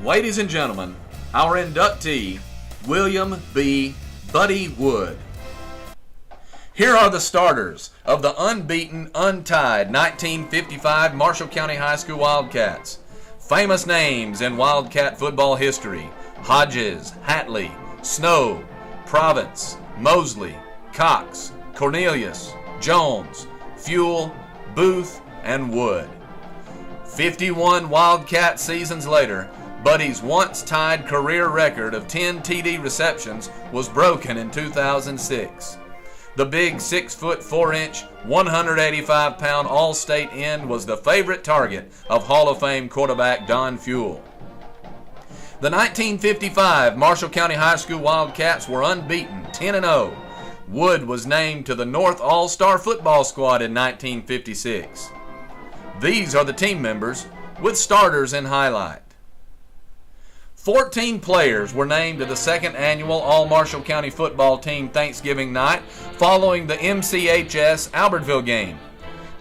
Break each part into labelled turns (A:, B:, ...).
A: Ladies and gentlemen, our inductee, William B. Buddy Wood. Here are the starters of the unbeaten, untied 1955 Marshall County High School Wildcats. Famous names in Wildcat football history: Hodges, Hatley, Snow, Province, Mosley, Cox, Cornelius, Jones, Fuel, Booth, and Wood. 51 Wildcat seasons later, Buddy's once-tied career record of 10 TD receptions was broken in 2006. The big 6'4", 185-pound All-State end was the favorite target of Hall of Fame quarterback Don Fuel. The 1955 Marshall County High School Wildcats were unbeaten, 10-0. Wood was named to the North All-Star Football Squad in 1956. These are the team members with starters in highlight. 14 players were named to the second annual All-Marshall County football team Thanksgiving night following the MCHS Albertville game.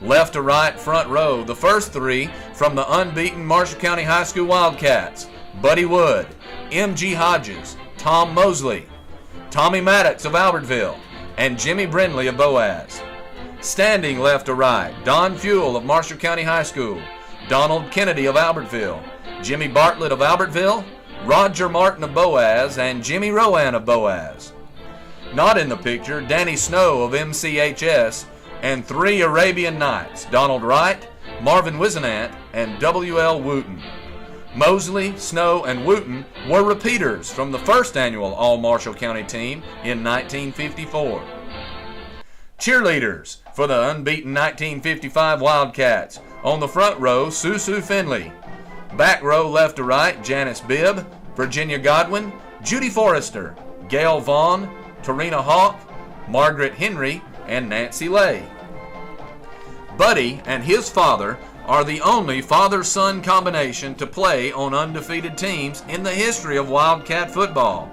A: Left to right front row, the first three from the unbeaten Marshall County High School Wildcats: Buddy Wood, M.G. Hodges, Tom Mosley, Tommy Maddox of Albertville, and Jimmy Brindley of Boaz. Standing left to right, Don Fuel of Marshall County High School, Donald Kennedy of Albertville, Jimmy Bartlett of Albertville, Roger Martin of Boaz, and Jimmy Rowan of Boaz. Not in the picture, Danny Snow of MCHS, and three Arabian Nights: Donald Wright, Marvin Wisenant, and W.L. Wooten. Mosley, Snow, and Wooten were repeaters from the first annual All-Marshall County team in 1954. Cheerleaders for the unbeaten 1955 Wildcats: on the front row, Susu Finley. Back row left to right, Janice Bibb, Virginia Godwin, Judy Forrester, Gail Vaughn, Tarina Hawk, Margaret Henry, and Nancy Lay. Buddy and his father are the only father-son combination to play on undefeated teams in the history of Wildcat football.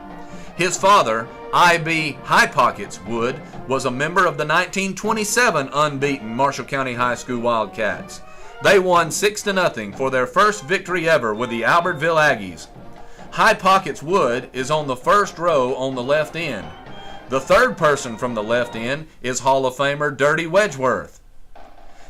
A: His father, I.B. High Pockets Wood, was a member of the 1927 unbeaten Marshall County High School Wildcats. They won 6-0 for their first victory ever with the Albertville Aggies. High Pockets Wood is on the first row on the left end. The third person from the left end is Hall of Famer Dirty Wedgeworth.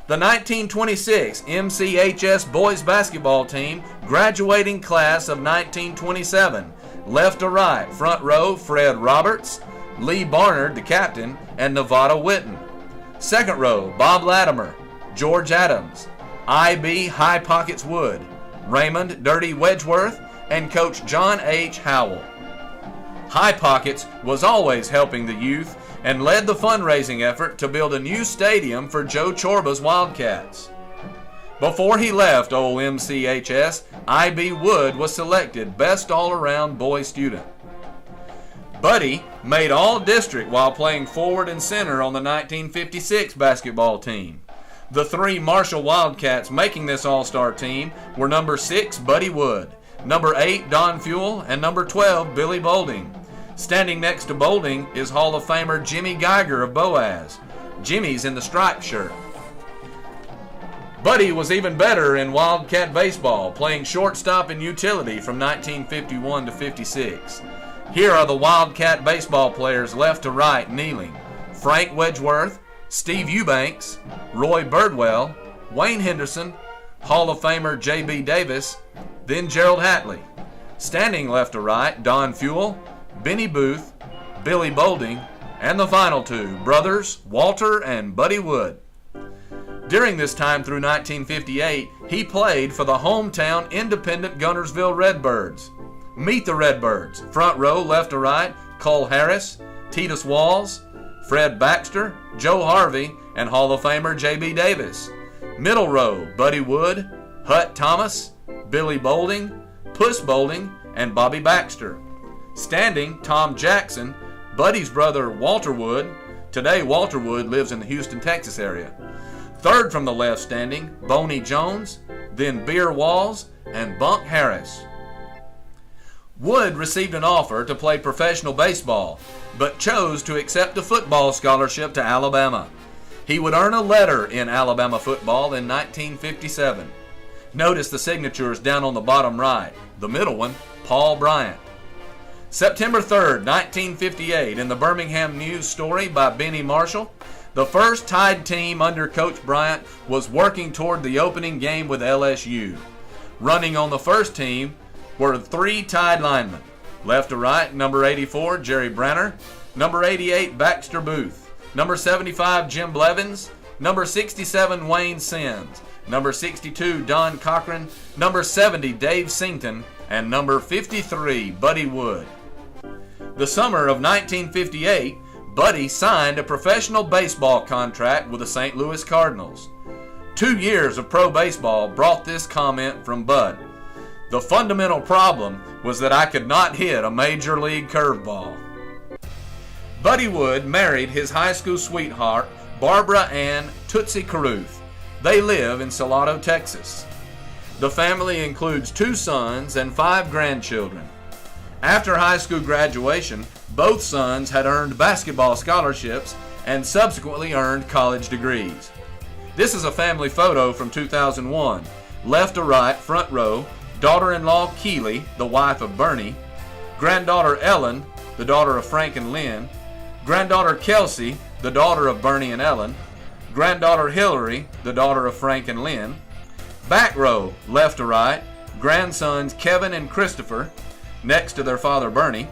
A: The 1926 MCHS boys basketball team graduating class of 1927. Left to right, front row, Fred Roberts, Lee Barnard, the captain, and Nevada Witten. Second row, Bob Latimer, George Adams, I.B. High Pockets Wood, Raymond Dirty Wedgeworth, and Coach John H. Howell. High Pockets was always helping the youth and led the fundraising effort to build a new stadium for Joe Chorba's Wildcats. Before he left old MCHS, I.B. Wood was selected Best All-Around Boy Student. Buddy made All-District while playing forward and center on the 1956 basketball team. The three Marshall Wildcats making this all-star team were number 6, Buddy Wood, number 8, Don Fuel, and number 12, Billy Bolding. Standing next to Bolding is Hall of Famer Jimmy Geiger of Boaz. Jimmy's in the striped shirt. Buddy was even better in Wildcat baseball, playing shortstop and utility from 1951 to 56. Here are the Wildcat baseball players left to right kneeling: Frank Wedgeworth, Steve Eubanks, Roy Birdwell, Wayne Henderson, Hall of Famer J.B. Davis, then Gerald Hatley. Standing left to right, Don Fuel, Benny Booth, Billy Bolding, and the final two, brothers Walter and Buddy Wood. During this time through 1958, he played for the hometown independent Guntersville Redbirds. Meet the Redbirds. Front row, left to right, Cole Harris, Titus Walls, Fred Baxter, Joe Harvey, and Hall of Famer J.B. Davis. Middle row, Buddy Wood, Hut Thomas, Billy Bolding, Puss Bolding, and Bobby Baxter. Standing, Tom Jackson, Buddy's brother Walter Wood. Today, Walter Wood lives in the Houston, Texas area. Third from the left standing, Boney Jones, then Beer Walls, and Bunk Harris. Wood received an offer to play professional baseball, but chose to accept a football scholarship to Alabama. He would earn a letter in Alabama football in 1957. Notice the signatures down on the bottom right: the middle one, Paul Bryant. September 3rd, 1958, in the Birmingham News story by Benny Marshall, the first Tide team under Coach Bryant was working toward the opening game with LSU. Running on the first team were 3 Tide linemen. Left to right, number 84, Jerry Branner, number 88, Baxter Booth, number 75, Jim Blevins, number 67, Wayne Sins, number 62, Don Cochran, number 70, Dave Sington, and number 53, Buddy Wood. The summer of 1958, Buddy signed a professional baseball contract with the St. Louis Cardinals. 2 years of pro baseball brought this comment from Bud. The fundamental problem was that I could not hit a major league curveball. Buddy Wood married his high school sweetheart, Barbara Ann Tootsie Caruth. They live in Salado, Texas. The family includes 2 sons and 5 grandchildren. After high school graduation, both sons had earned basketball scholarships and subsequently earned college degrees. This is a family photo from 2001. Left to right, front row, daughter-in-law Keely, the wife of Bernie, granddaughter Ellen, the daughter of Frank and Lynn, granddaughter Kelsey, the daughter of Bernie and Ellen, granddaughter Hillary, the daughter of Frank and Lynn. Back row, left to right, grandsons Kevin and Christopher, next to their father Bernie,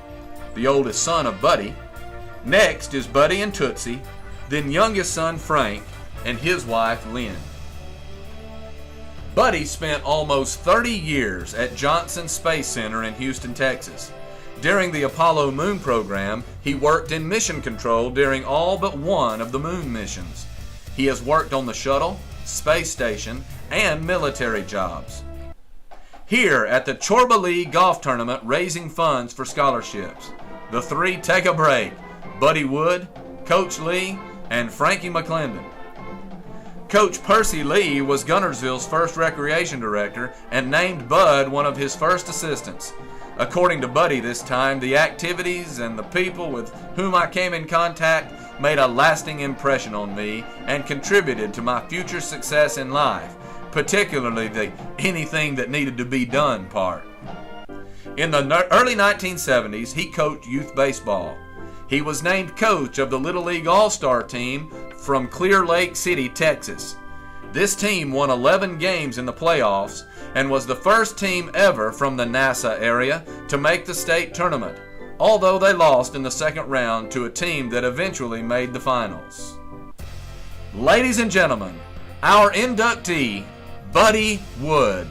A: the oldest son of Buddy. Next is Buddy and Tootsie, then youngest son Frank, and his wife Lynn. Buddy spent almost 30 years at Johnson Space Center in Houston, Texas. During the Apollo Moon program, he worked in mission control during all but one of the moon missions. He has worked on the shuttle, space station, and military jobs. Here at the Chorba League Golf Tournament raising funds for scholarships, the 3 take a break: Buddy Wood, Coach Lee, and Frankie McClendon. Coach Percy Lee was Gunnersville's first recreation director and named Bud one of his first assistants. According to Buddy this time, the activities and the people with whom I came in contact made a lasting impression on me and contributed to my future success in life, particularly the anything that needed to be done part. In the early 1970s, he coached youth baseball. He was named coach of the Little League All-Star team from Clear Lake City, Texas. This team won 11 games in the playoffs and was the first team ever from the NASA area to make the state tournament, although they lost in the second round to a team that eventually made the finals. Ladies and gentlemen, our inductee, Buddy Wood.